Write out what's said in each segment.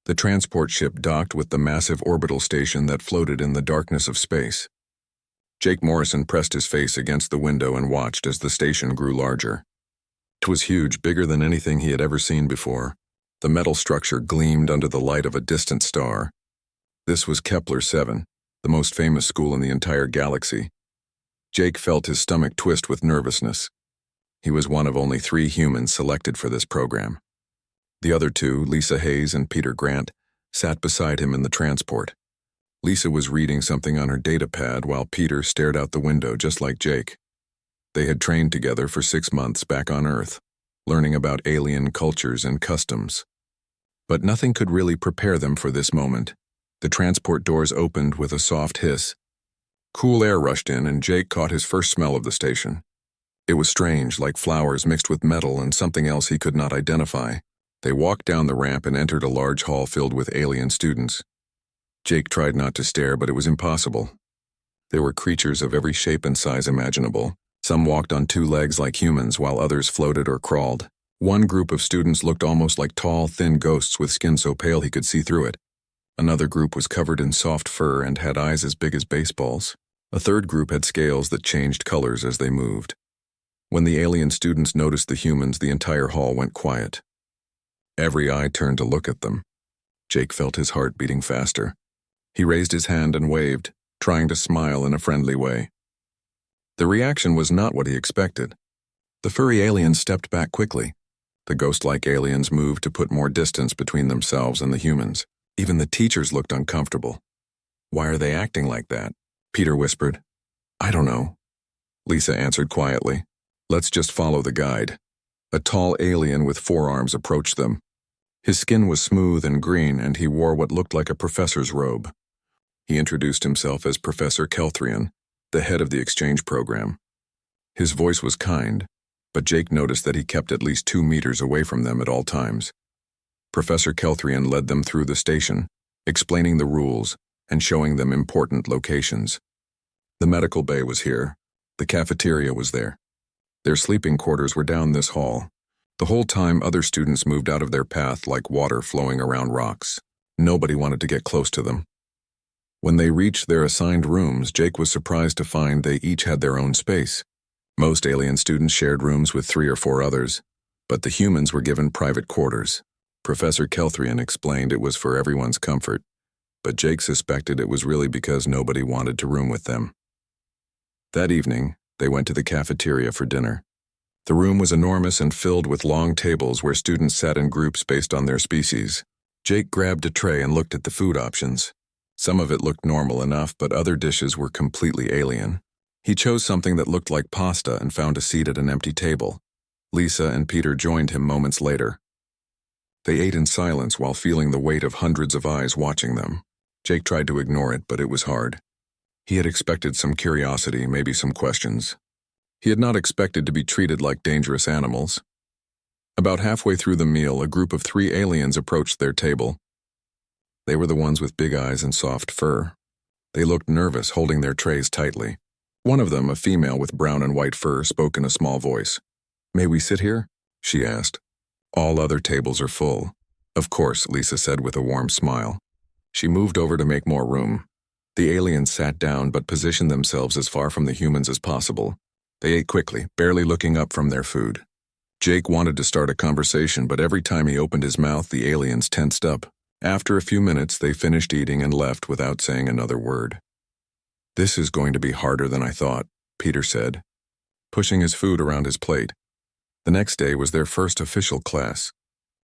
The transport ship docked with the massive orbital station that floated in the darkness of space. Jake Morrison pressed his face against the window and watched as the station grew larger. It was huge, bigger than anything he had ever seen before. The metal structure gleamed under the light of a distant star. This was Kepler 7, the most famous school in the entire galaxy. Jake felt his stomach twist with nervousness. He was one of only 3 humans selected for this program. The other 2, Lisa Hayes and Peter Grant, sat beside him in the transport. Lisa was reading something on her datapad while Peter stared out the window just like Jake. They had trained together for 6 months back on Earth, learning about alien cultures and customs. But nothing could really prepare them for this moment. The transport doors opened with a soft hiss. Cool air rushed in and Jake caught his first smell of the station. It was strange, like flowers mixed with metal and something else he could not identify. They walked down the ramp and entered a large hall filled with alien students. Jake tried not to stare, but it was impossible. There were creatures of every shape and size imaginable. Some walked on 2 legs like humans, while others floated or crawled. One group of students looked almost like tall, thin ghosts with skin so pale he could see through it. Another group was covered in soft fur and had eyes as big as baseballs. A third group had scales that changed colors as they moved. When the alien students noticed the humans, the entire hall went quiet. Every eye turned to look at them. Jake felt his heart beating faster. He raised his hand and waved, trying to smile in a friendly way. The reaction was not what he expected. The furry aliens stepped back quickly. The ghost-like aliens moved to put more distance between themselves and the humans. Even the teachers looked uncomfortable. "Why are they acting like that?" Peter whispered. "I don't know." Lisa answered quietly. "Let's just follow the guide." A tall alien with 4 arms approached them. His skin was smooth and green, and he wore what looked like a professor's robe. He introduced himself as Professor Kelthrian, the head of the exchange program. His voice was kind, but Jake noticed that he kept at least 2 meters away from them at all times. Professor Kelthrian led them through the station, explaining the rules and showing them important locations. The medical bay was here. The cafeteria was there. Their sleeping quarters were down this hall. The whole time, other students moved out of their path like water flowing around rocks. Nobody wanted to get close to them. When they reached their assigned rooms, Jake was surprised to find they each had their own space. Most alien students shared rooms with 3 or 4 others, but the humans were given private quarters. Professor Kelthrian explained it was for everyone's comfort, but Jake suspected it was really because nobody wanted to room with them. That evening, they went to the cafeteria for dinner. The room was enormous and filled with long tables where students sat in groups based on their species. Jake grabbed a tray and looked at the food options. Some of it looked normal enough, but other dishes were completely alien. He chose something that looked like pasta and found a seat at an empty table. Lisa and Peter joined him moments later. They ate in silence while feeling the weight of hundreds of eyes watching them. Jake tried to ignore it, but it was hard. He had expected some curiosity, maybe some questions. He had not expected to be treated like dangerous animals. About halfway through the meal, a group of 3 aliens approached their table. They were the ones with big eyes and soft fur. They looked nervous, holding their trays tightly. One of them, a female with brown and white fur, spoke in a small voice. "May we sit here?" she asked. "All other tables are full." "Of course," Lisa said with a warm smile. She moved over to make more room. The aliens sat down but positioned themselves as far from the humans as possible. They ate quickly, barely looking up from their food. Jake wanted to start a conversation, but every time he opened his mouth, the aliens tensed up. After a few minutes, they finished eating and left without saying another word. "This is going to be harder than I thought," Peter said, pushing his food around his plate. The next day was their first official class.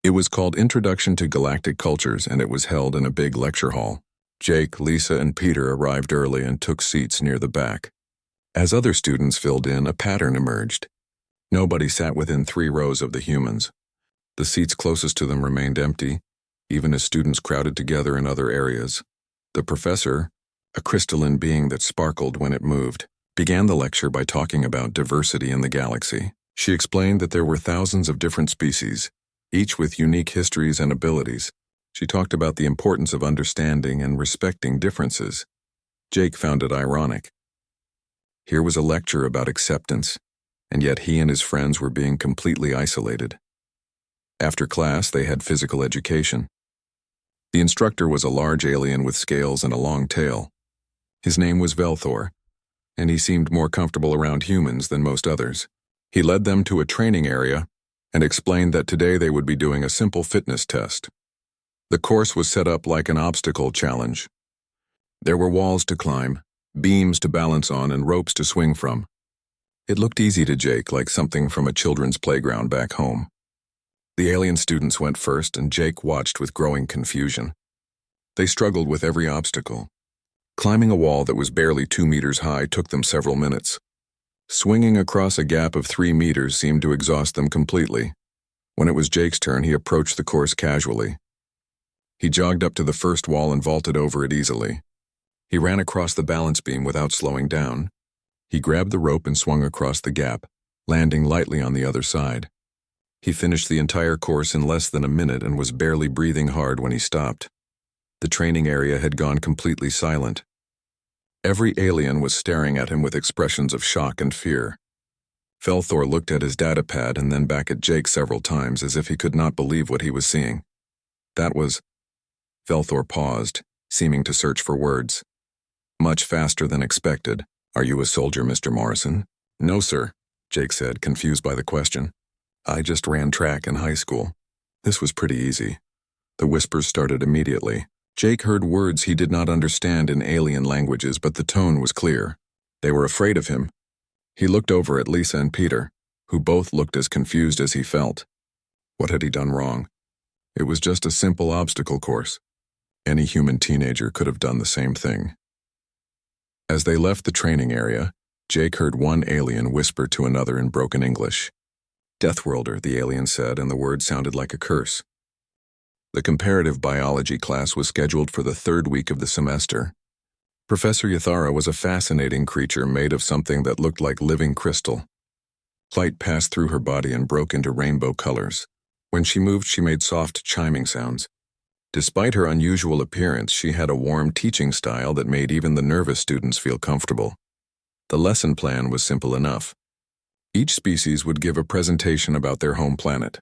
It was called Introduction to Galactic Cultures, and it was held in a big lecture hall. Jake, Lisa, and Peter arrived early and took seats near the back. As other students filled in, a pattern emerged. Nobody sat within 3 rows of the humans. The seats closest to them remained empty, even as students crowded together in other areas. The professor, a crystalline being that sparkled when it moved, began the lecture by talking about diversity in the galaxy. She explained that there were thousands of different species, each with unique histories and abilities. She talked about the importance of understanding and respecting differences. Jake found it ironic. Here was a lecture about acceptance, and yet he and his friends were being completely isolated. After class, they had physical education. The instructor was a large alien with scales and a long tail. His name was Velthor, and he seemed more comfortable around humans than most others. He led them to a training area and explained that today they would be doing a simple fitness test. The course was set up like an obstacle challenge. There were walls to climb, beams to balance on, and ropes to swing from. It looked easy to Jake, like something from a children's playground back home. The alien students went first, and Jake watched with growing confusion. They struggled with every obstacle. Climbing a wall that was barely 2 meters high took them several minutes. Swinging across a gap of 3 meters seemed to exhaust them completely. When it was Jake's turn, he approached the course casually. He jogged up to the first wall and vaulted over it easily. He ran across the balance beam without slowing down. He grabbed the rope and swung across the gap, landing lightly on the other side. He finished the entire course in less than a minute and was barely breathing hard when he stopped. The training area had gone completely silent. Every alien was staring at him with expressions of shock and fear. Velthor looked at his data pad and then back at Jake several times as if he could not believe what he was seeing. That was... Velthor paused, seeming to search for words. Much faster than expected. "Are you a soldier, Mr. Morrison?" "No, sir," Jake said, confused by the question. "I just ran track in high school." This was pretty easy. The whispers started immediately. Jake heard words he did not understand in alien languages, but the tone was clear. They were afraid of him. He looked over at Lisa and Peter, who both looked as confused as he felt. What had he done wrong? It was just a simple obstacle course. Any human teenager could have done the same thing. As they left the training area, Jake heard one alien whisper to another in broken English. "Deathworlder," the alien said, and the word sounded like a curse. The comparative biology class was scheduled for the 3rd week of the semester. Professor Yathara was a fascinating creature made of something that looked like living crystal. Light passed through her body and broke into rainbow colors. When she moved, she made soft chiming sounds. Despite her unusual appearance, she had a warm teaching style that made even the nervous students feel comfortable. The lesson plan was simple enough. Each species would give a presentation about their home planet.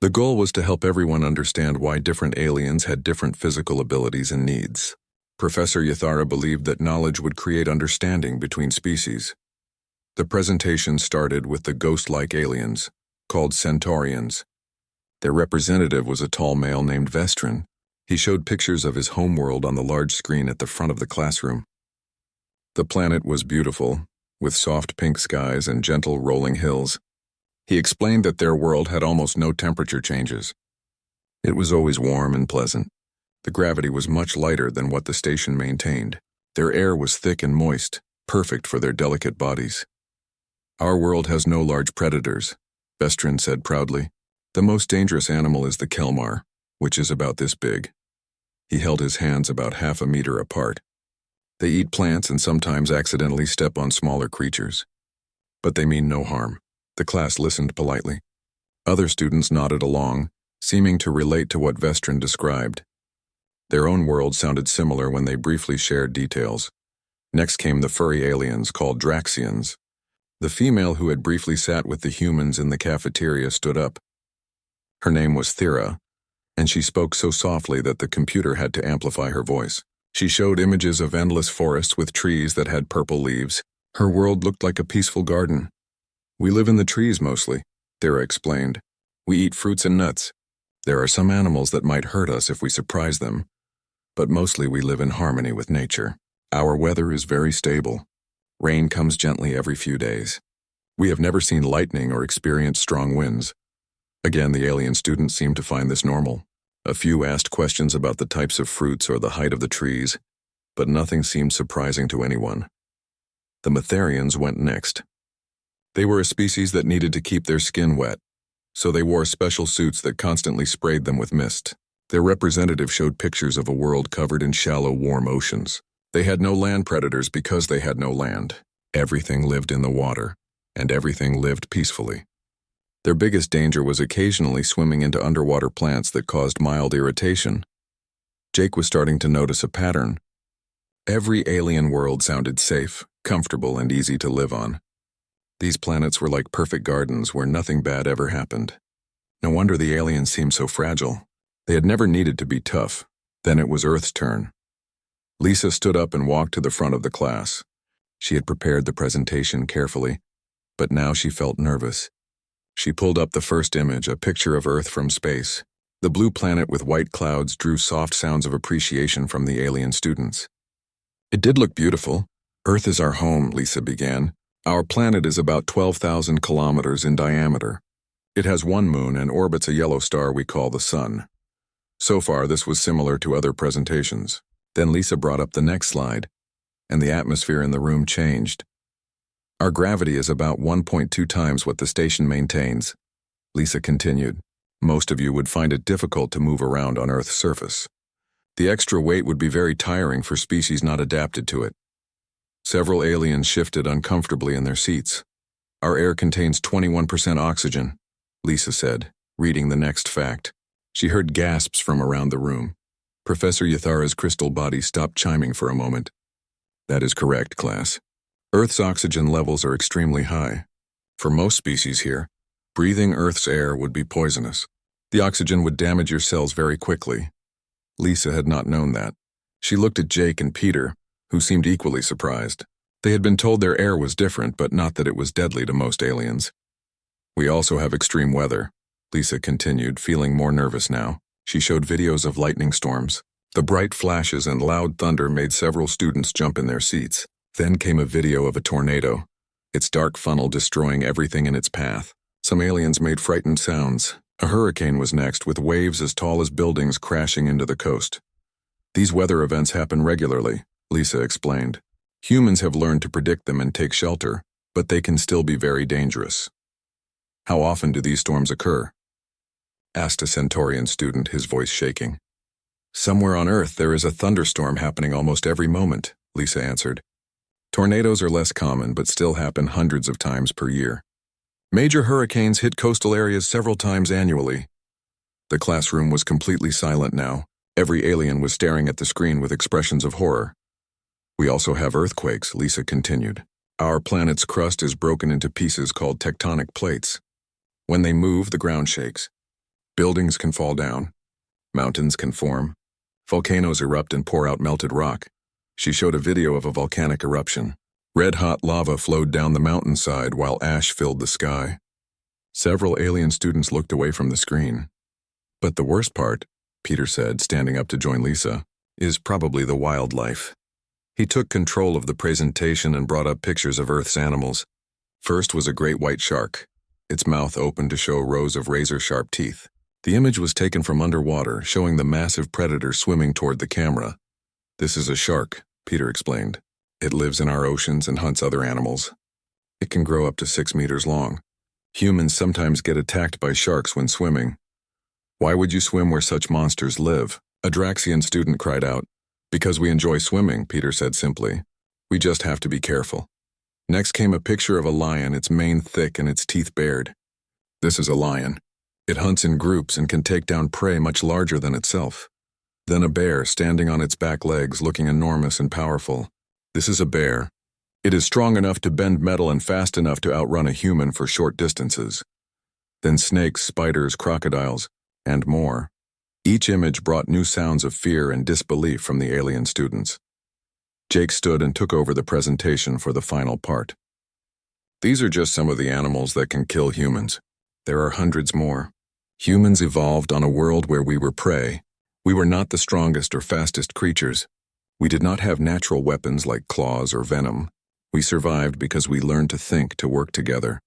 The goal was to help everyone understand why different aliens had different physical abilities and needs. Professor Yathara believed that knowledge would create understanding between species. The presentation started with the ghost-like aliens, called Centaurians. Their representative was a tall male named Vestrin. He showed pictures of his homeworld on the large screen at the front of the classroom. The planet was beautiful, with soft pink skies and gentle rolling hills. He explained that their world had almost no temperature changes. It was always warm and pleasant. The gravity was much lighter than what the station maintained. Their air was thick and moist, perfect for their delicate bodies. "Our world has no large predators," Vestrin said proudly. "The most dangerous animal is the Kelmar, which is about this big." He held his hands about half a meter apart. "They eat plants and sometimes accidentally step on smaller creatures. But they mean no harm." The class listened politely. Other students nodded along, seeming to relate to what Vestrin described. Their own world sounded similar when they briefly shared details. Next came the furry aliens called Draxians. The female who had briefly sat with the humans in the cafeteria stood up. Her name was Thera, and she spoke so softly that the computer had to amplify her voice. She showed images of endless forests with trees that had purple leaves. Her world looked like a peaceful garden. "We live in the trees mostly," Thera explained. "We eat fruits and nuts. There are some animals that might hurt us if we surprise them, but mostly we live in harmony with nature. Our weather is very stable. Rain comes gently every few days. We have never seen lightning or experienced strong winds." Again, the alien students seemed to find this normal. A few asked questions about the types of fruits or the height of the trees, but nothing seemed surprising to anyone. The Metherians went next. They were a species that needed to keep their skin wet, so they wore special suits that constantly sprayed them with mist. Their representative showed pictures of a world covered in shallow, warm oceans. They had no land predators because they had no land. Everything lived in the water, and everything lived peacefully. Their biggest danger was occasionally swimming into underwater plants that caused mild irritation. Jake was starting to notice a pattern. Every alien world sounded safe, comfortable, and easy to live on. These planets were like perfect gardens where nothing bad ever happened. No wonder the aliens seemed so fragile. They had never needed to be tough. Then it was Earth's turn. Lisa stood up and walked to the front of the class. She had prepared the presentation carefully, but now she felt nervous. She pulled up the first image, a picture of Earth from space. The blue planet with white clouds drew soft sounds of appreciation from the alien students. It did look beautiful. Earth is our home, Lisa began. Our planet is about 12,000 kilometers in diameter. It has one moon and orbits a yellow star we call the Sun. So far, this was similar to other presentations. Then Lisa brought up the next slide, and the atmosphere in the room changed. Our gravity is about 1.2 times what the station maintains. Lisa continued. Most of you would find it difficult to move around on Earth's surface. The extra weight would be very tiring for species not adapted to it. Several aliens shifted uncomfortably in their seats. Our air contains 21% oxygen, Lisa said, reading the next fact. She heard gasps from around the room. Professor Yathara's crystal body stopped chiming for a moment. That is correct, class. Earth's oxygen levels are extremely high. For most species here, breathing Earth's air would be poisonous. The oxygen would damage your cells very quickly. Lisa had not known that. She looked at Jake and Peter, who seemed equally surprised. They had been told their air was different, but not that it was deadly to most aliens. We also have extreme weather, Lisa continued, feeling more nervous now. She showed videos of lightning storms. The bright flashes and loud thunder made several students jump in their seats. Then came a video of a tornado, its dark funnel destroying everything in its path. Some aliens made frightened sounds. A hurricane was next, with waves as tall as buildings crashing into the coast. These weather events happen regularly, Lisa explained. Humans have learned to predict them and take shelter, but they can still be very dangerous. How often do these storms occur? Asked a Centaurian student, his voice shaking. Somewhere on Earth there is a thunderstorm happening almost every moment, Lisa answered. Tornadoes are less common, but still happen hundreds of times per year. Major hurricanes hit coastal areas several times annually. The classroom was completely silent now. Every alien was staring at the screen with expressions of horror. We also have earthquakes, Lisa continued. Our planet's crust is broken into pieces called tectonic plates. When they move, the ground shakes. Buildings can fall down. Mountains can form. Volcanoes erupt and pour out melted rock. She showed a video of a volcanic eruption. Red-hot lava flowed down the mountainside while ash filled the sky. Several alien students looked away from the screen. But the worst part, Peter said, standing up to join Lisa, is probably the wildlife. He took control of the presentation and brought up pictures of Earth's animals. First was a great white shark, its mouth open to show rows of razor-sharp teeth. The image was taken from underwater, showing the massive predator swimming toward the camera. This is a shark, Peter explained. It lives in our oceans and hunts other animals. It can grow up to 6 meters long. Humans sometimes get attacked by sharks when swimming. Why would you swim where such monsters live? A Draxian student cried out. Because we enjoy swimming, Peter said simply. We just have to be careful. Next came a picture of a lion, its mane thick and its teeth bared. This is a lion. It hunts in groups and can take down prey much larger than itself. Then a bear standing on its back legs, looking enormous and powerful. This is a bear. It is strong enough to bend metal and fast enough to outrun a human for short distances. Then snakes, spiders, crocodiles, and more. Each image brought new sounds of fear and disbelief from the alien students. Jake stood and took over the presentation for the final part. These are just some of the animals that can kill humans. There are hundreds more. Humans evolved on a world where we were prey. We were not the strongest or fastest creatures. We did not have natural weapons like claws or venom. We survived because we learned to think, to work together,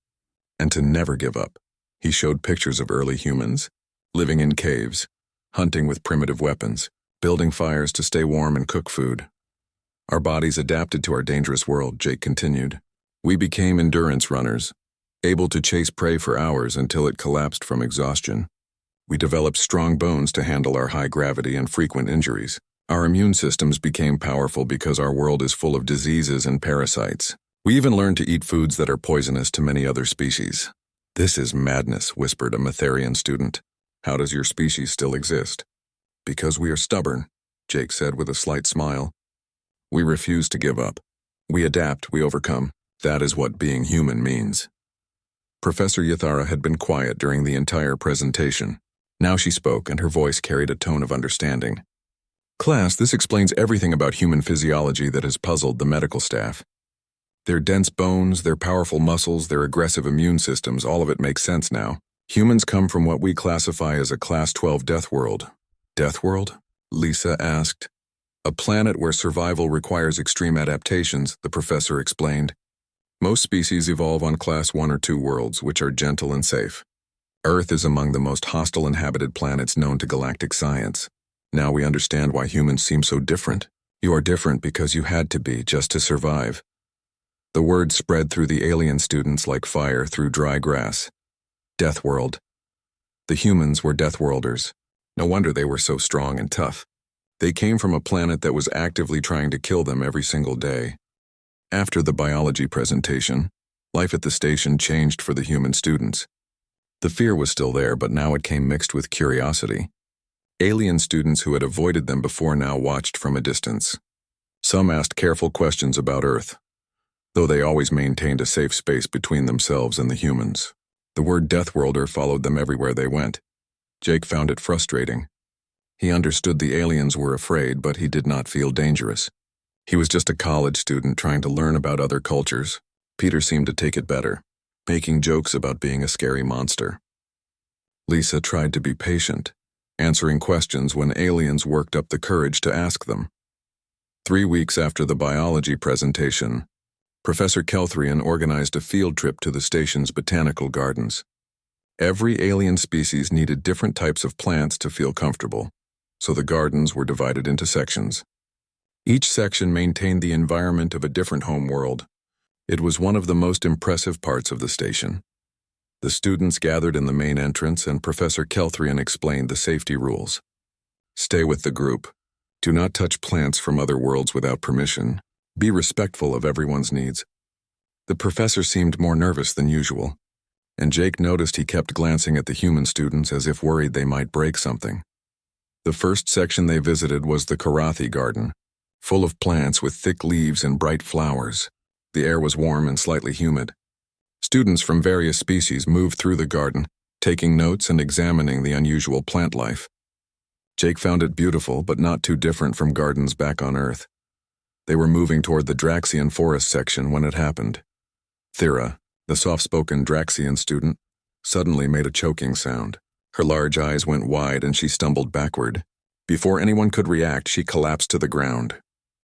and to never give up. He showed pictures of early humans, living in caves, hunting with primitive weapons, building fires to stay warm and cook food. Our bodies adapted to our dangerous world, Jake continued. We became endurance runners, able to chase prey for hours until it collapsed from exhaustion. We developed strong bones to handle our high gravity and frequent injuries. Our immune systems became powerful because our world is full of diseases and parasites. We even learned to eat foods that are poisonous to many other species. This is madness, whispered a Matharian student. How does your species still exist? Because we are stubborn, Jake said with a slight smile. We refuse to give up. We adapt, we overcome. That is what being human means. Professor Yathara had been quiet during the entire presentation. Now she spoke, and her voice carried a tone of understanding. Class, this explains everything about human physiology that has puzzled the medical staff. Their dense bones, their powerful muscles, their aggressive immune systems, all of it makes sense now. Humans come from what we classify as a Class 12 Deathworld. Deathworld? Lisa asked. A planet where survival requires extreme adaptations, the professor explained. Most species evolve on Class 1 or 2 worlds, which are gentle and safe. Earth is among the most hostile inhabited planets known to galactic science. Now we understand why humans seem so different. You are different because you had to be, just to survive. The word spread through the alien students like fire through dry grass. Deathworld. The humans were Deathworlders. No wonder they were so strong and tough. They came from a planet that was actively trying to kill them every single day. After the biology presentation, life at the station changed for the human students. The fear was still there, but now it came mixed with curiosity. Alien students who had avoided them before now watched from a distance. Some asked careful questions about Earth, though they always maintained a safe space between themselves and the humans. The word Deathworlder followed them everywhere they went. Jake found it frustrating. He understood the aliens were afraid, but he did not feel dangerous. He was just a college student trying to learn about other cultures. Peter seemed to take it better, making jokes about being a scary monster. Lisa tried to be patient, answering questions when aliens worked up the courage to ask them. 3 weeks after the biology presentation, Professor Kelthrian organized a field trip to the station's botanical gardens. Every alien species needed different types of plants to feel comfortable, so the gardens were divided into sections. Each section maintained the environment of a different home world. It was one of the most impressive parts of the station. The students gathered in the main entrance, and Professor Kelthrian explained the safety rules. Stay with the group. Do not touch plants from other worlds without permission. Be respectful of everyone's needs. The professor seemed more nervous than usual, and Jake noticed he kept glancing at the human students as if worried they might break something. The first section they visited was the Karathi garden, full of plants with thick leaves and bright flowers. The air was warm and slightly humid. Students from various species moved through the garden, taking notes and examining the unusual plant life. Jake found it beautiful, but not too different from gardens back on Earth. They were moving toward the Draxian forest section when it happened. Thera, the soft-spoken Draxian student, suddenly made a choking sound. Her large eyes went wide and she stumbled backward. Before anyone could react, she collapsed to the ground.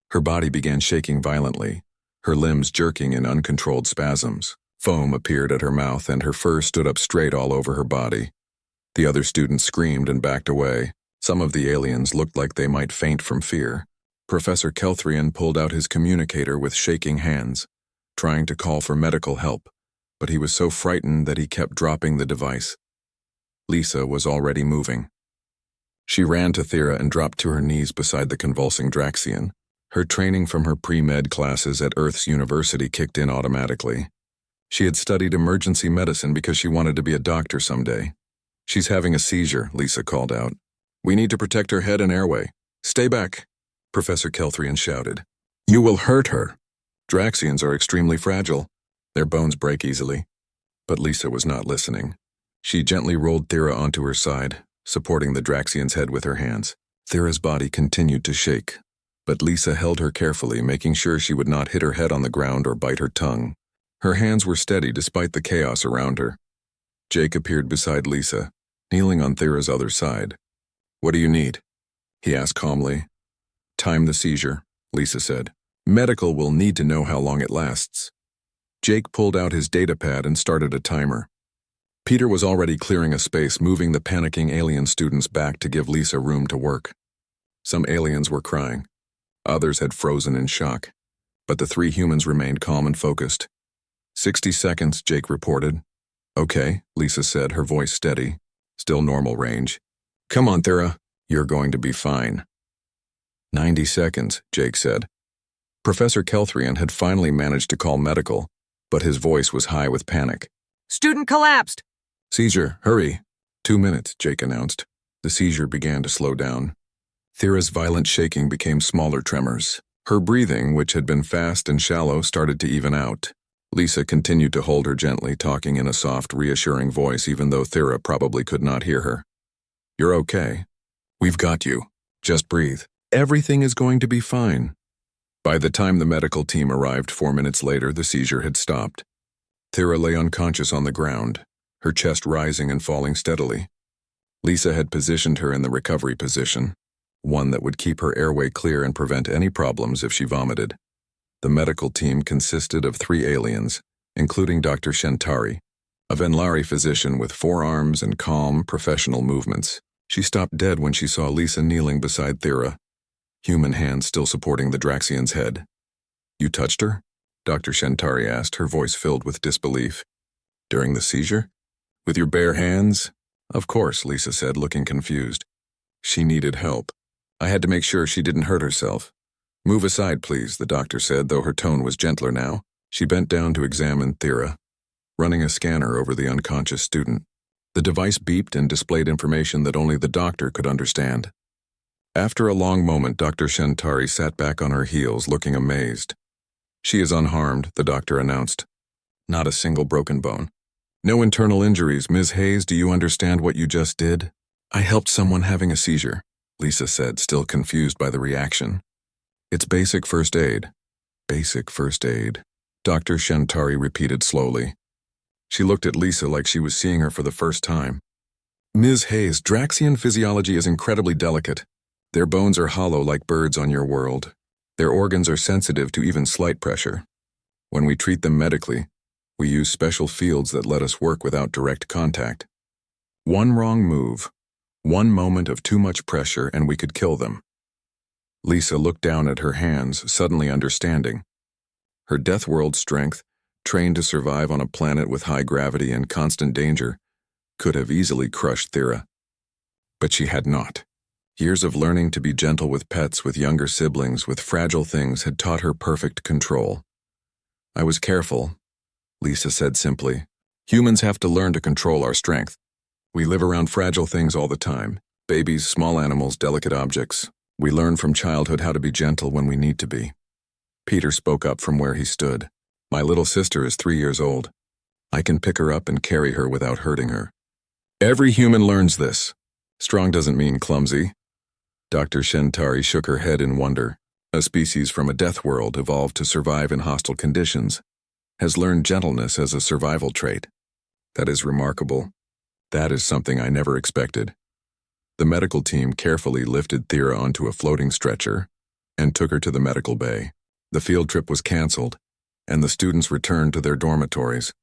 Her body began shaking violently, her limbs jerking in uncontrolled spasms. Foam appeared at her mouth and her fur stood up straight all over her body. The other students screamed and backed away. Some of the aliens looked like they might faint from fear. Professor Kelthrian pulled out his communicator with shaking hands, trying to call for medical help, but he was so frightened that he kept dropping the device. Lisa was already moving. She ran to Thera and dropped to her knees beside the convulsing Draxian. Her training from her pre-med classes at Earth's university kicked in automatically. She had studied emergency medicine because she wanted to be a doctor someday. "She's having a seizure," Lisa called out. "We need to protect her head and airway. Stay back," Professor Kelthrian shouted. "You will hurt her." Draxians are extremely fragile. Their bones break easily. But Lisa was not listening. She gently rolled Thera onto her side, supporting the Draxian's head with her hands. Thera's body continued to shake, but Lisa held her carefully, making sure she would not hit her head on the ground or bite her tongue. Her hands were steady despite the chaos around her. Jake appeared beside Lisa, kneeling on Thera's other side. "What do you need?" he asked calmly. "Time the seizure," Lisa said. "Medical will need to know how long it lasts." Jake pulled out his datapad and started a timer. Peter was already clearing a space, moving the panicking alien students back to give Lisa room to work. Some aliens were crying. Others had frozen in shock. But the 3 humans remained calm and focused. 60 seconds, Jake reported. "Okay," Lisa said, her voice steady. Still normal range. "Come on, Thera. You're going to be fine." 90 seconds, Jake said. Professor Kelthrian had finally managed to call medical, but his voice was high with panic. "Student collapsed!" "Seizure, hurry." 2 minutes, Jake announced. The seizure began to slow down. Thera's violent shaking became smaller tremors. Her breathing, which had been fast and shallow, started to even out. Lisa continued to hold her gently, talking in a soft, reassuring voice, even though Thera probably could not hear her. "You're okay. We've got you. Just breathe." Everything is going to be fine. By the time the medical team arrived 4 minutes later, the seizure had stopped. Thera lay unconscious on the ground, her chest rising and falling steadily. Lisa had positioned her in the recovery position, one that would keep her airway clear and prevent any problems if she vomited. The medical team consisted of 3 aliens, including Dr. Shentari, a Venlari physician with 4 arms and calm, professional movements. She stopped dead when she saw Lisa kneeling beside Thera, human hands still supporting the Draxian's head. "You touched her?" Dr. Shentari asked, her voice filled with disbelief. "During the seizure? With your bare hands?" "Of course," Lisa said, looking confused. "She needed help. I had to make sure she didn't hurt herself." "Move aside, please," the doctor said, though her tone was gentler now. She bent down to examine Thera, running a scanner over the unconscious student. The device beeped and displayed information that only the doctor could understand. After a long moment, Dr. Shentari sat back on her heels, looking amazed. "She is unharmed," the doctor announced. "Not a single broken bone. No internal injuries. Ms. Hayes, do you understand what you just did?" "I helped someone having a seizure," Lisa said, still confused by the reaction. "It's basic first aid." "Basic first aid," Dr. Shentari repeated slowly. She looked at Lisa like she was seeing her for the first time. "Ms. Hayes, Draxian physiology is incredibly delicate. Their bones are hollow like birds on your world. Their organs are sensitive to even slight pressure. When we treat them medically, we use special fields that let us work without direct contact. One wrong move, one moment of too much pressure, and we could kill them." Lisa looked down at her hands, suddenly understanding. Her Deathworld strength, trained to survive on a planet with high gravity and constant danger, could have easily crushed Thera. But she had not. Years of learning to be gentle with pets, with younger siblings, with fragile things had taught her perfect control. "I was careful," Lisa said simply. "Humans have to learn to control our strength. We live around fragile things all the time. Babies, small animals, delicate objects. We learn from childhood how to be gentle when we need to be." Peter spoke up from where he stood. "My little sister is 3 years old. I can pick her up and carry her without hurting her. Every human learns this. Strong doesn't mean clumsy." Dr. Shentari shook her head in wonder. "A species from a death world evolved to survive in hostile conditions has learned gentleness as a survival trait. That is remarkable. That is something I never expected." The medical team carefully lifted Thera onto a floating stretcher and took her to the medical bay. The field trip was canceled, and the students returned to their dormitories.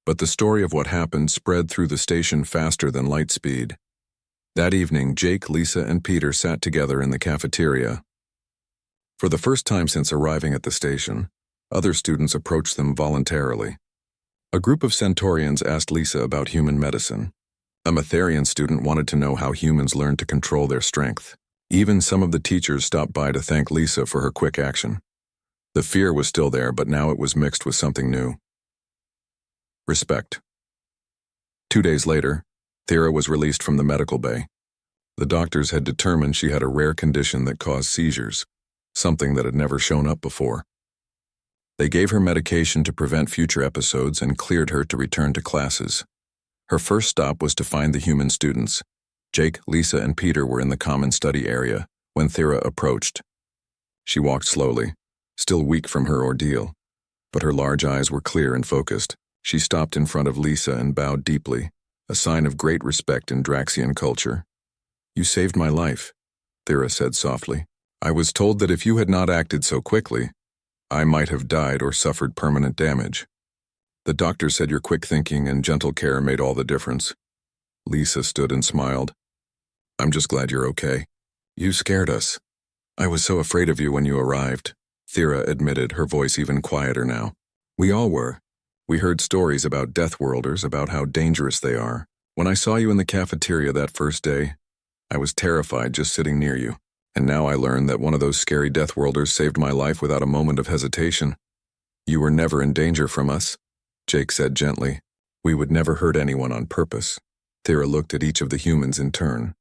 But the story of what happened spread through the station faster than light speed. That evening, Jake, Lisa, and Peter sat together in the cafeteria. For the first time since arriving at the station, other students approached them voluntarily. A group of Centaurians asked Lisa about human medicine. A Matharian student wanted to know how humans learn to control their strength. Even some of the teachers stopped by to thank Lisa for her quick action. The fear was still there, but now it was mixed with something new. Respect. 2 days later, Thera was released from the medical bay. The doctors had determined she had a rare condition that caused seizures, something that had never shown up before. They gave her medication to prevent future episodes and cleared her to return to classes. Her first stop was to find the human students. Jake, Lisa, and Peter were in the common study area when Thera approached. She walked slowly, still weak from her ordeal, but her large eyes were clear and focused. She stopped in front of Lisa and bowed deeply, a sign of great respect in Draxian culture. "You saved my life," Thera said softly. "I was told that if you had not acted so quickly, I might have died or suffered permanent damage. The doctor said your quick thinking and gentle care made all the difference." Lisa stood and smiled. "I'm just glad you're okay. You scared us. I was so afraid of you when you arrived," Thera admitted, her voice even quieter now. "We all were. We heard stories about Deathworlders, about how dangerous they are. When I saw you in the cafeteria that first day, I was terrified just sitting near you. And now I learned that one of those scary Deathworlders saved my life without a moment of hesitation. You were never in danger from us," Jake said gently. "We would never hurt anyone on purpose." Thera looked at each of the humans in turn.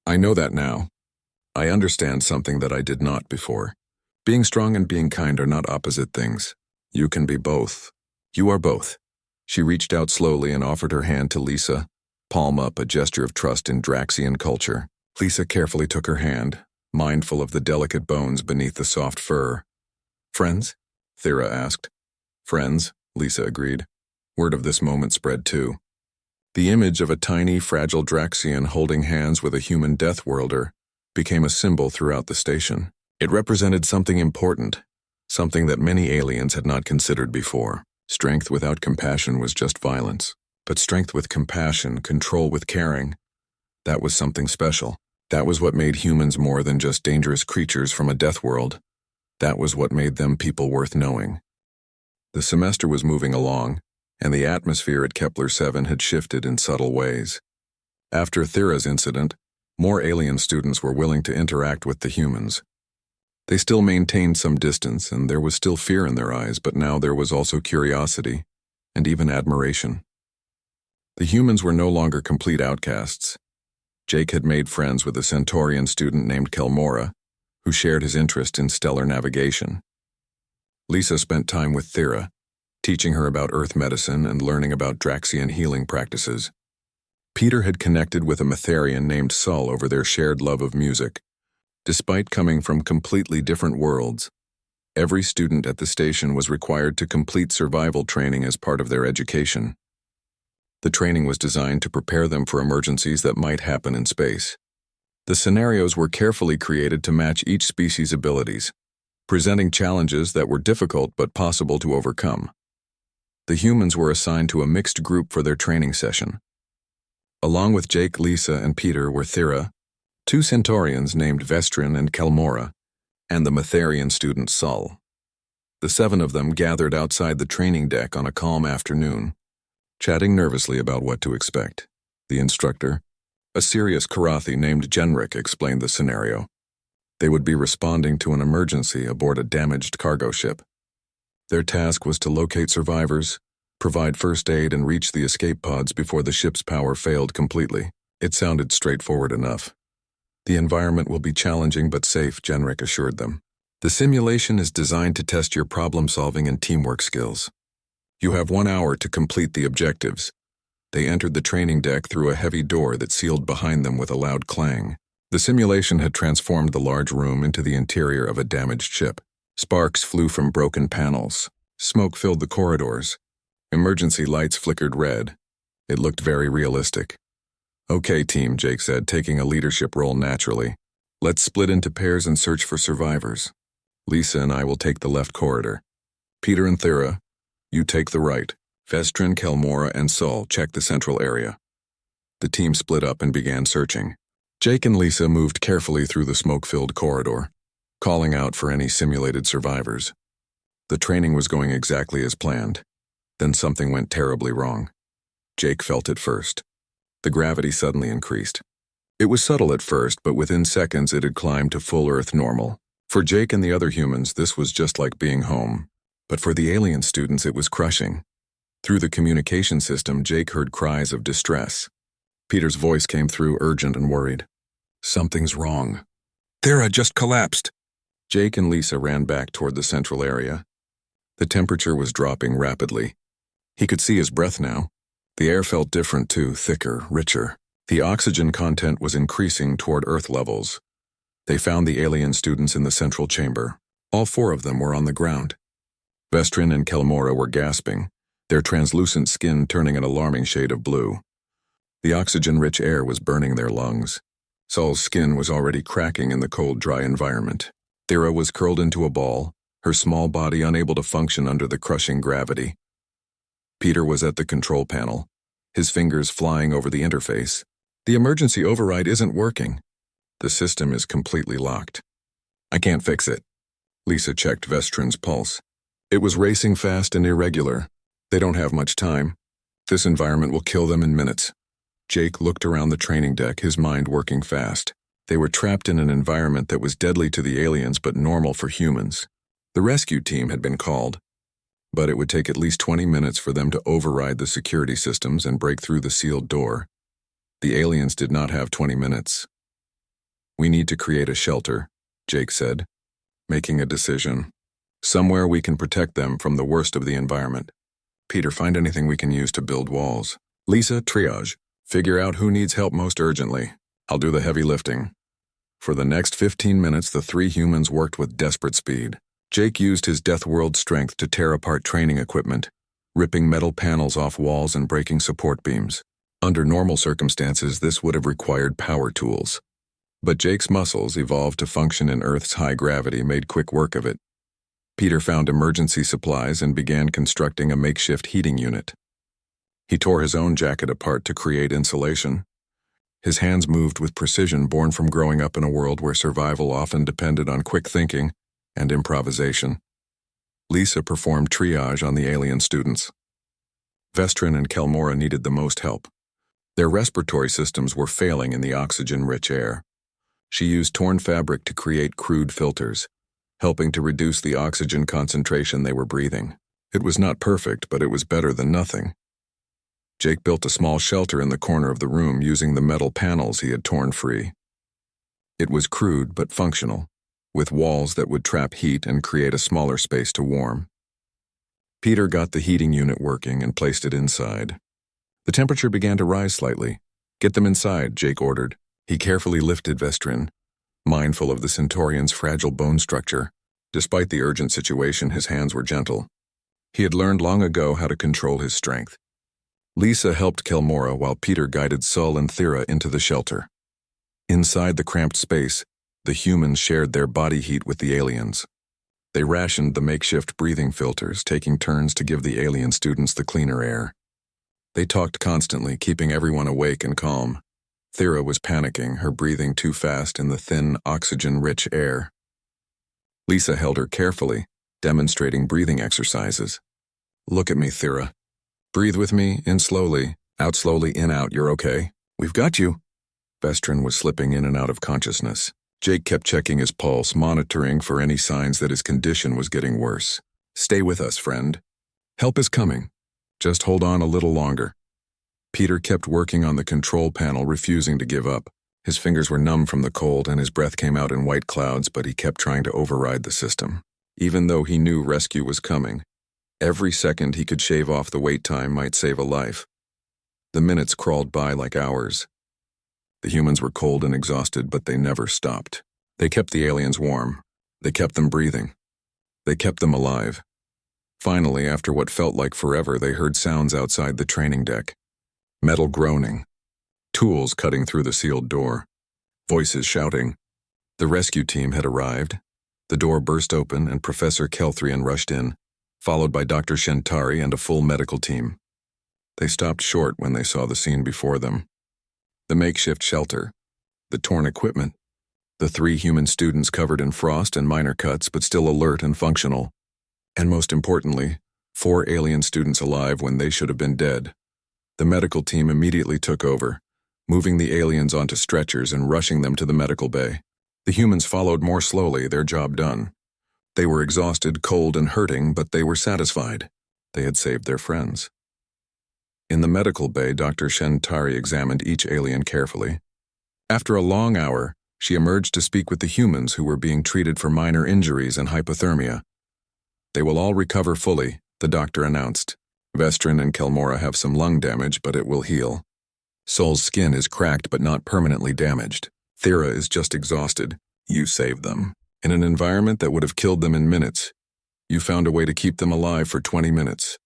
"I know that now. I understand something that I did not before. Being strong and being kind are not opposite things. You can be both. You are both." She reached out slowly and offered her hand to Lisa, palm up, a gesture of trust in Draxian culture. Lisa carefully took her hand, mindful of the delicate bones beneath the soft fur. "Friends?" Thera asked. "Friends," Lisa agreed. Word of this moment spread too. The image of a tiny, fragile Draxian holding hands with a human Deathworlder became a symbol throughout the station. It represented something important, something that many aliens had not considered before. Strength without compassion was just violence. But strength with compassion, control with caring, that was something special. That was what made humans more than just dangerous creatures from a death world. That was what made them people worth knowing. The semester was moving along, and the atmosphere at Kepler 7 had shifted in subtle ways. After Thera's incident, more alien students were willing to interact with the humans. They still maintained some distance, and there was still fear in their eyes, but now there was also curiosity, and even admiration. The humans were no longer complete outcasts. Jake had made friends with a Centaurian student named Kelmora, who shared his interest in stellar navigation. Lisa spent time with Thera, teaching her about Earth medicine and learning about Draxian healing practices. Peter had connected with a Matharian named Sol over their shared love of music. Despite coming from completely different worlds, every student at the station was required to complete survival training as part of their education. The training was designed to prepare them for emergencies that might happen in space. The scenarios were carefully created to match each species' abilities, presenting challenges that were difficult but possible to overcome. The humans were assigned to a mixed group for their training session. Along with Jake, Lisa, and Peter were Thera, two Centaurians named Vestrin and Kelmora, and the Matharian student Sol. The seven of them gathered outside the training deck on a calm afternoon, chatting nervously about what to expect. The instructor, a serious Karathi named Genric, explained the scenario. They would be responding to an emergency aboard a damaged cargo ship. Their task was to locate survivors, provide first aid, and reach the escape pods before the ship's power failed completely. It sounded straightforward enough. The environment will be challenging but safe, Genric assured them. The simulation is designed to test your problem-solving and teamwork skills. You have 1 hour to complete the objectives. They entered the training deck through a heavy door that sealed behind them with a loud clang. The simulation had transformed the large room into the interior of a damaged ship. Sparks flew from broken panels. Smoke filled the corridors. Emergency lights flickered red. It looked very realistic. "Okay, team," Jake said, taking a leadership role naturally. "Let's split into pairs and search for survivors. Lisa and I will take the left corridor. Peter and Thera, you take the right. Vestrin, Kelmora, and Sol check the central area." The team split up and began searching. Jake and Lisa moved carefully through the smoke-filled corridor, calling out for any simulated survivors. The training was going exactly as planned. Then something went terribly wrong. Jake felt it first. The gravity suddenly increased. It was subtle at first, but within seconds it had climbed to full Earth normal. For Jake and the other humans, this was just like being home. But for the alien students, it was crushing. Through the communication system, Jake heard cries of distress. Peter's voice came through, urgent and worried. "Something's wrong. Thera just collapsed." Jake and Lisa ran back toward the central area. The temperature was dropping rapidly. He could see his breath now. The air felt different too, thicker, richer. The oxygen content was increasing toward Earth levels. They found the alien students in the central chamber. All 4 of them were on the ground. Vestrin and Kelmora were gasping, their translucent skin turning an alarming shade of blue. The oxygen-rich air was burning their lungs. Sol's skin was already cracking in the cold, dry environment. Thera was curled into a ball, her small body unable to function under the crushing gravity. Peter was at the control panel, his fingers flying over the interface. "The emergency override isn't working. The system is completely locked." "I can't fix it." Lisa checked Vestrin's pulse. It was racing fast and irregular. "They don't have much time. This environment will kill them in minutes." Jake looked around the training deck, his mind working fast. They were trapped in an environment that was deadly to the aliens but normal for humans. The rescue team had been called, but it would take at least 20 minutes for them to override the security systems and break through the sealed door. The aliens did not have 20 minutes. "We need to create a shelter," Jake said, making a decision. "Somewhere we can protect them from the worst of the environment. Peter, find anything we can use to build walls. Lisa, triage. Figure out who needs help most urgently. I'll do the heavy lifting." For the next 15 minutes, the three humans worked with desperate speed. Jake used his Deathworld strength to tear apart training equipment, ripping metal panels off walls and breaking support beams. Under normal circumstances, this would have required power tools. But Jake's muscles, evolved to function in Earth's high gravity, made quick work of it. Peter found emergency supplies and began constructing a makeshift heating unit. He tore his own jacket apart to create insulation. His hands moved with precision born from growing up in a world where survival often depended on quick thinking and improvisation. Lisa performed triage on the alien students. Vestrin and Kelmora needed the most help. Their respiratory systems were failing in the oxygen-rich air. She used torn fabric to create crude filters, helping to reduce the oxygen concentration they were breathing. It was not perfect, but it was better than nothing. Jake built a small shelter in the corner of the room using the metal panels he had torn free. It was crude but functional, with walls that would trap heat and create a smaller space to warm. Peter got the heating unit working and placed it inside. The temperature began to rise slightly. "Get them inside," Jake ordered. He carefully lifted Vestrin, mindful of the Centaurian's fragile bone structure. Despite the urgent situation, his hands were gentle. He had learned long ago how to control his strength. Lisa helped Kelmora while Peter guided Sul and Thera into the shelter. Inside the cramped space, the humans shared their body heat with the aliens. They rationed the makeshift breathing filters, taking turns to give the alien students the cleaner air. They talked constantly, keeping everyone awake and calm. Thera was panicking, her breathing too fast in the thin, oxygen-rich air. Lisa held her carefully, demonstrating breathing exercises. "Look at me, Thera. Breathe with me, in slowly, in, out, you're okay. We've got you." Vestrin was slipping in and out of consciousness. Jake kept checking his pulse, monitoring for any signs that his condition was getting worse. "Stay with us, friend. Help is coming. Just hold on a little longer." Peter kept working on the control panel, refusing to give up. His fingers were numb from the cold and his breath came out in white clouds, but he kept trying to override the system. Even though he knew rescue was coming, every second he could shave off the wait time might save a life. The minutes crawled by like hours. The humans were cold and exhausted, but they never stopped. They kept the aliens warm. They kept them breathing. They kept them alive. Finally, after what felt like forever, they heard sounds outside the training deck. Metal groaning. Tools cutting through the sealed door. Voices shouting. The rescue team had arrived. The door burst open and Professor Kelthrian rushed in, followed by Dr. Shentari and a full medical team. They stopped short when they saw the scene before them. The makeshift shelter, the torn equipment, the three human students covered in frost and minor cuts but still alert and functional, and most importantly, 4 alien students alive when they should have been dead. The medical team immediately took over, moving the aliens onto stretchers and rushing them to the medical bay. The humans followed more slowly, their job done. They were exhausted, cold, and hurting, but they were satisfied. They had saved their friends. In the medical bay, Dr. Shentari examined each alien carefully. After a long hour, she emerged to speak with the humans who were being treated for minor injuries and hypothermia. "They will all recover fully," the doctor announced. "Vestrin and Kelmora have some lung damage, but it will heal. Sol's skin is cracked but not permanently damaged. Thera is just exhausted. You saved them. In an environment that would have killed them in minutes, you found a way to keep them alive for 20 minutes.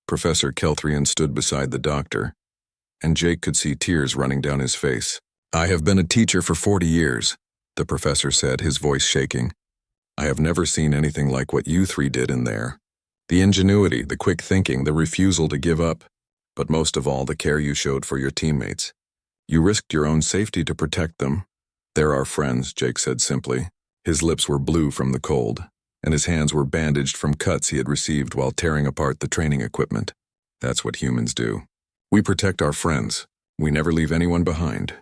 Professor Kelthrian stood beside the doctor, and Jake could see tears running down his face. "I have been a teacher for 40 years, the professor said, his voice shaking. "I have never seen anything like what you 3 did in there. The ingenuity, the quick thinking, the refusal to give up, but most of all, the care you showed for your teammates. You risked your own safety to protect them." "They're our friends," Jake said simply. His lips were blue from the cold, and his hands were bandaged from cuts he had received while tearing apart the training equipment. That's what humans do. We protect our friends. We never leave anyone behind.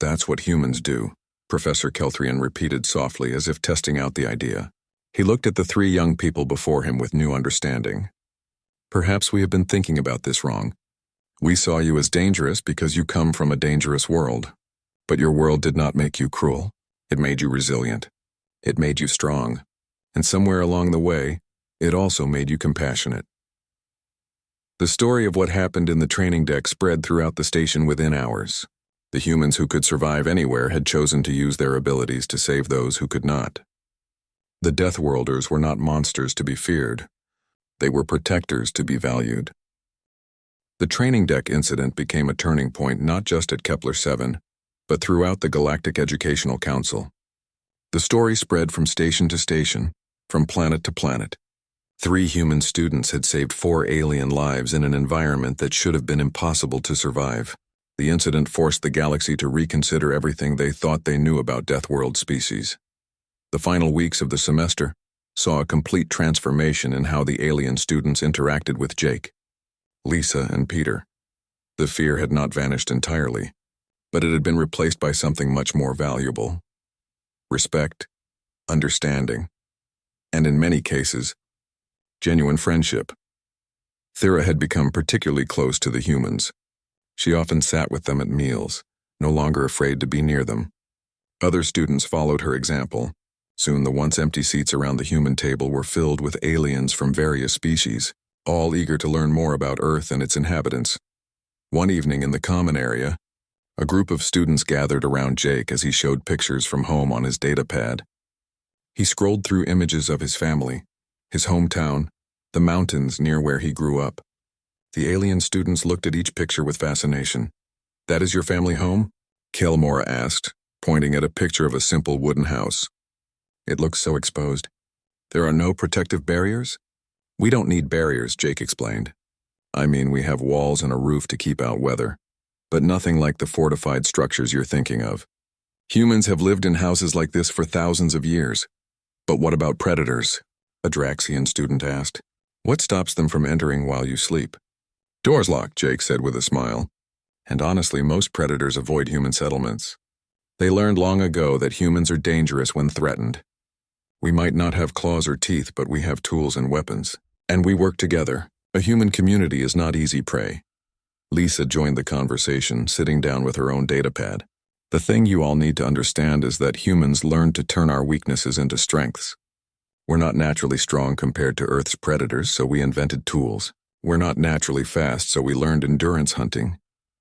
That's what humans do, Professor Kelthrian repeated softly as if testing out the idea. He looked at the 3 young people before him with new understanding. "Perhaps we have been thinking about this wrong. We saw you as dangerous because you come from a dangerous world. But your world did not make you cruel. It made you resilient. It made you strong. And somewhere along the way, it also made you compassionate." The story of what happened in the training deck spread throughout the station within hours. The humans who could survive anywhere had chosen to use their abilities to save those who could not. The Deathworlders were not monsters to be feared. They were protectors to be valued. The training deck incident became a turning point not just at Kepler 7, but throughout the Galactic Educational Council. The story spread from station to station, from planet to planet. 3 human students had saved 4 alien lives in an environment that should have been impossible to survive. The incident forced the galaxy to reconsider everything they thought they knew about Deathworld species. The final weeks of the semester saw a complete transformation in how the alien students interacted with Jake, Lisa, and Peter. The fear had not vanished entirely, but it had been replaced by something much more valuable: respect, understanding, and in many cases, genuine friendship. Thera had become particularly close to the humans. She often sat with them at meals, no longer afraid to be near them. Other students followed her example. Soon the once empty seats around the human table were filled with aliens from various species, all eager to learn more about Earth and its inhabitants. One evening in the common area, a group of students gathered around Jake as he showed pictures from home on his datapad. He scrolled through images of his family, his hometown, the mountains near where he grew up. The alien students looked at each picture with fascination. "That is your family home?" Kelmora asked, pointing at a picture of a simple wooden house. "It looks so exposed. There are no protective barriers?" "We don't need barriers," Jake explained. "I mean, we have walls and a roof to keep out weather, but nothing like the fortified structures you're thinking of. Humans have lived in houses like this for thousands of years." "But what about predators?" a Draxian student asked. "What stops them from entering while you sleep?" "Doors locked," Jake said with a smile. "And honestly, most predators avoid human settlements. They learned long ago that humans are dangerous when threatened. We might not have claws or teeth, but we have tools and weapons. And we work together. A human community is not easy prey." Lisa joined the conversation, sitting down with her own datapad. "The thing you all need to understand is that humans learned to turn our weaknesses into strengths. We're not naturally strong compared to Earth's predators, so we invented tools. We're not naturally fast, so we learned endurance hunting,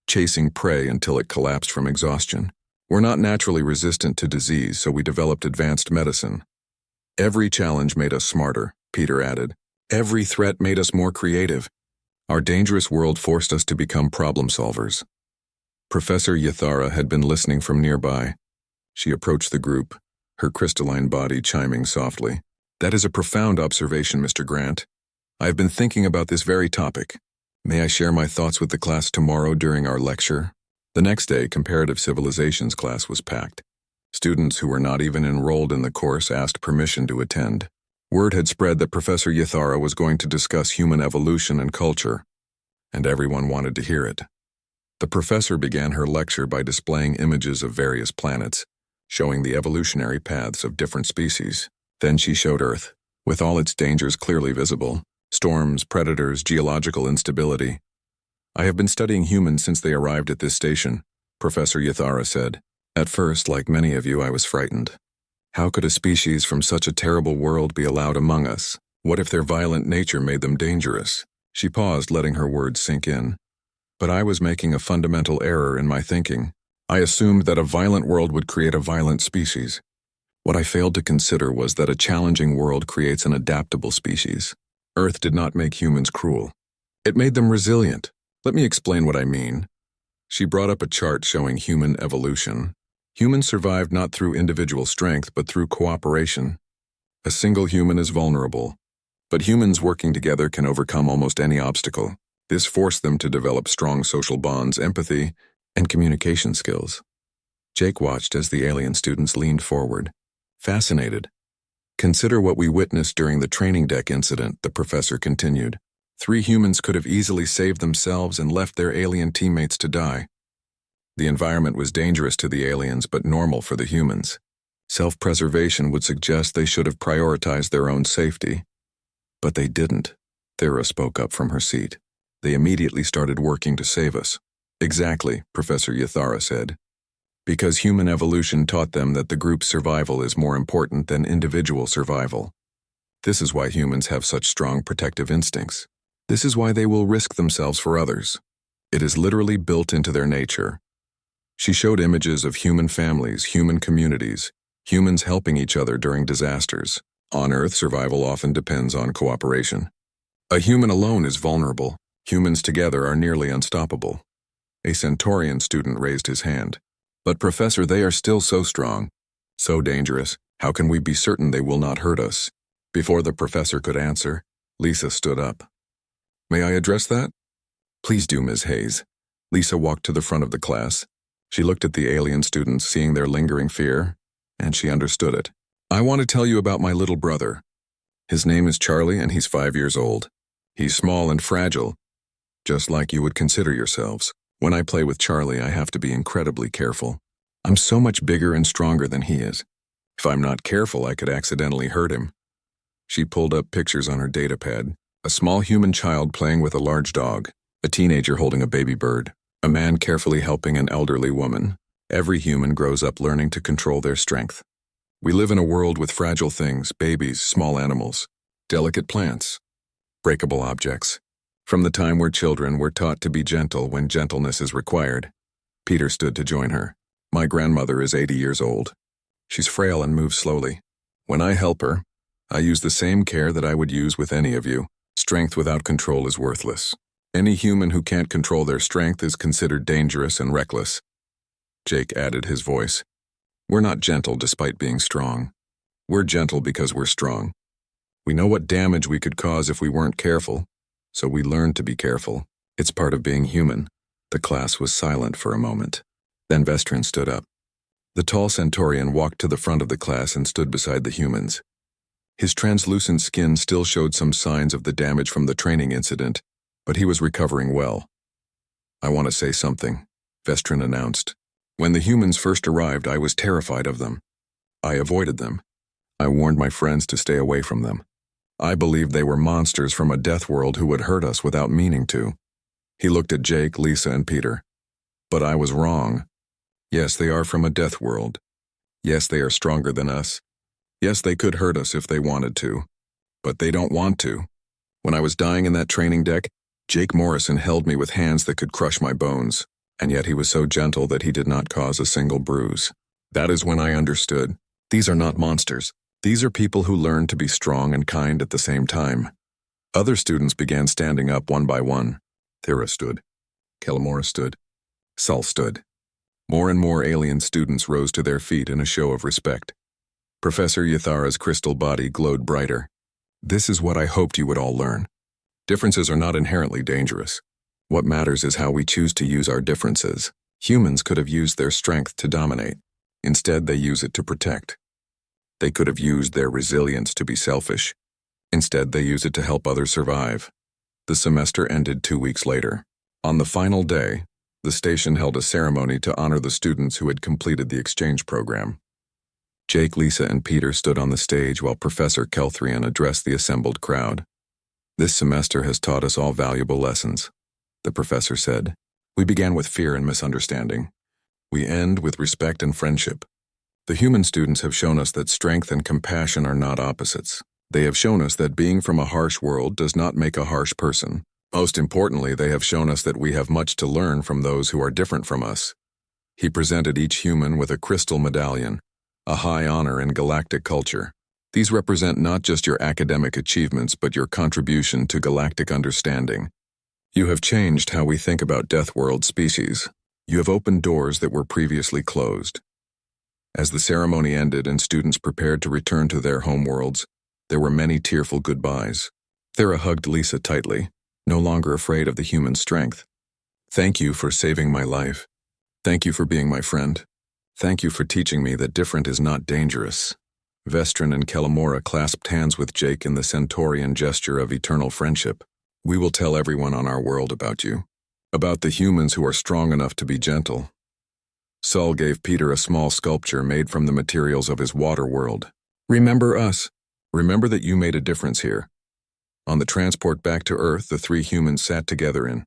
chasing prey until it collapsed from exhaustion. We're not naturally resistant to disease, so we developed advanced medicine. Every challenge made us smarter," Peter added. "Every threat made us more creative. Our dangerous world forced us to become problem solvers." Professor Yathara had been listening from nearby. She approached the group, her crystalline body chiming softly. "That is a profound observation, Mr. Grant. I have been thinking about this very topic. May I share my thoughts with the class tomorrow during our lecture?" The next day, Comparative Civilizations class was packed. Students who were not even enrolled in the course asked permission to attend. Word had spread that Professor Yathara was going to discuss human evolution and culture, and everyone wanted to hear it. The professor began her lecture by displaying images of various planets, showing the evolutionary paths of different species. Then she showed Earth, with all its dangers clearly visible: storms, predators, geological instability. "I have been studying humans since they arrived at this station," Professor Yathara said. "At first, like many of you, I was frightened. How could a species from such a terrible world be allowed among us? What if their violent nature made them dangerous?" She paused, letting her words sink in. "But I was making a fundamental error in my thinking. I assumed that a violent world would create a violent species. What I failed to consider was that a challenging world creates an adaptable species. Earth did not make humans cruel. It made them resilient. Let me explain what I mean." She brought up a chart showing human evolution. Humans survived not through individual strength, but through cooperation. A single human is vulnerable, but humans working together can overcome almost any obstacle. This forced them to develop strong social bonds, empathy, and communication skills. Jake watched as the alien students leaned forward, fascinated. "Consider what we witnessed during the training deck incident," the professor continued. 3 humans could have easily saved themselves and left their alien teammates to die. The environment was dangerous to the aliens, but normal for the humans. Self-preservation would suggest they should have prioritized their own safety. But they didn't. Thera spoke up from her seat. "They immediately started working to save us." "Exactly," Professor Yathara said. "Because human evolution taught them that the group's survival is more important than individual survival. This is why humans have such strong protective instincts. This is why they will risk themselves for others. It is literally built into their nature." She showed images of human families, human communities, humans helping each other during disasters. On Earth, survival often depends on cooperation. A human alone is vulnerable. Humans together are nearly unstoppable. A Centaurian student raised his hand. But Professor, they are still so strong, so dangerous. How can we be certain they will not hurt us? Before the professor could answer, Lisa stood up. May I address that? Please do, Ms. Hayes. Lisa walked to the front of the class. She looked at the alien students, seeing their lingering fear, and she understood it. I want to tell you about my little brother. His name is Charlie, and he's 5 years old. He's small and fragile, just like you would consider yourselves. When I play with Charlie, I have to be incredibly careful. I'm so much bigger and stronger than he is. If I'm not careful, I could accidentally hurt him. She pulled up pictures on her datapad. A small human child playing with a large dog, a teenager holding a baby bird, a man carefully helping an elderly woman. Every human grows up learning to control their strength. We live in a world with fragile things, babies, small animals, delicate plants, breakable objects. From the time we're children, we're taught to be gentle when gentleness is required. Peter stood to join her. My grandmother is 80 years old. She's frail and moves slowly. When I help her, I use the same care that I would use with any of you. Strength without control is worthless. Any human who can't control their strength is considered dangerous and reckless. Jake added his voice. We're not gentle despite being strong. We're gentle because we're strong. We know what damage we could cause if we weren't careful, so we learn to be careful. It's part of being human. The class was silent for a moment. Then Vestrin stood up. The tall Centaurian walked to the front of the class and stood beside the humans. His translucent skin still showed some signs of the damage from the training incident, but he was recovering well. I want to say something, Vestrin announced. When the humans first arrived, I was terrified of them. I avoided them. I warned my friends to stay away from them. I believed they were monsters from a Deathworld who would hurt us without meaning to. He looked at Jake, Lisa, and Peter. But I was wrong. Yes, they are from a Deathworld. Yes, they are stronger than us. Yes, they could hurt us if they wanted to. But they don't want to. When I was dying in that training deck, Jake Morrison held me with hands that could crush my bones, and yet he was so gentle that he did not cause a single bruise. That is when I understood. These are not monsters. These are people who learn to be strong and kind at the same time. Other students began standing up one by one. Thera stood. Kellamora stood. Sul stood. More and more alien students rose to their feet in a show of respect. Professor Yathara's crystal body glowed brighter. This is what I hoped you would all learn. Differences are not inherently dangerous. What matters is how we choose to use our differences. Humans could have used their strength to dominate. Instead, they use it to protect. They could have used their resilience to be selfish. Instead, they use it to help others survive. The semester ended 2 weeks later. On the final day, the station held a ceremony to honor the students who had completed the exchange program. Jake, Lisa, and Peter stood on the stage while Professor Kelthrian addressed the assembled crowd. This semester has taught us all valuable lessons, the professor said. We began with fear and misunderstanding. We end with respect and friendship. The human students have shown us that strength and compassion are not opposites. They have shown us that being from a harsh world does not make a harsh person. Most importantly, they have shown us that we have much to learn from those who are different from us. He presented each human with a crystal medallion, a high honor in galactic culture. These represent not just your academic achievements, but your contribution to galactic understanding. You have changed how we think about Deathworld species. You have opened doors that were previously closed. As the ceremony ended and students prepared to return to their homeworlds, there were many tearful goodbyes. Thera hugged Lisa tightly, no longer afraid of the human strength. Thank you for saving my life. Thank you for being my friend. Thank you for teaching me that different is not dangerous. Vestrin and Kellamora clasped hands with Jake in the Centaurian gesture of eternal friendship. We will tell everyone on our world about you. About the humans who are strong enough to be gentle. Sul gave Peter a small sculpture made from the materials of his water world. Remember us. Remember that you made a difference here. On the transport back to Earth, the three humans sat together in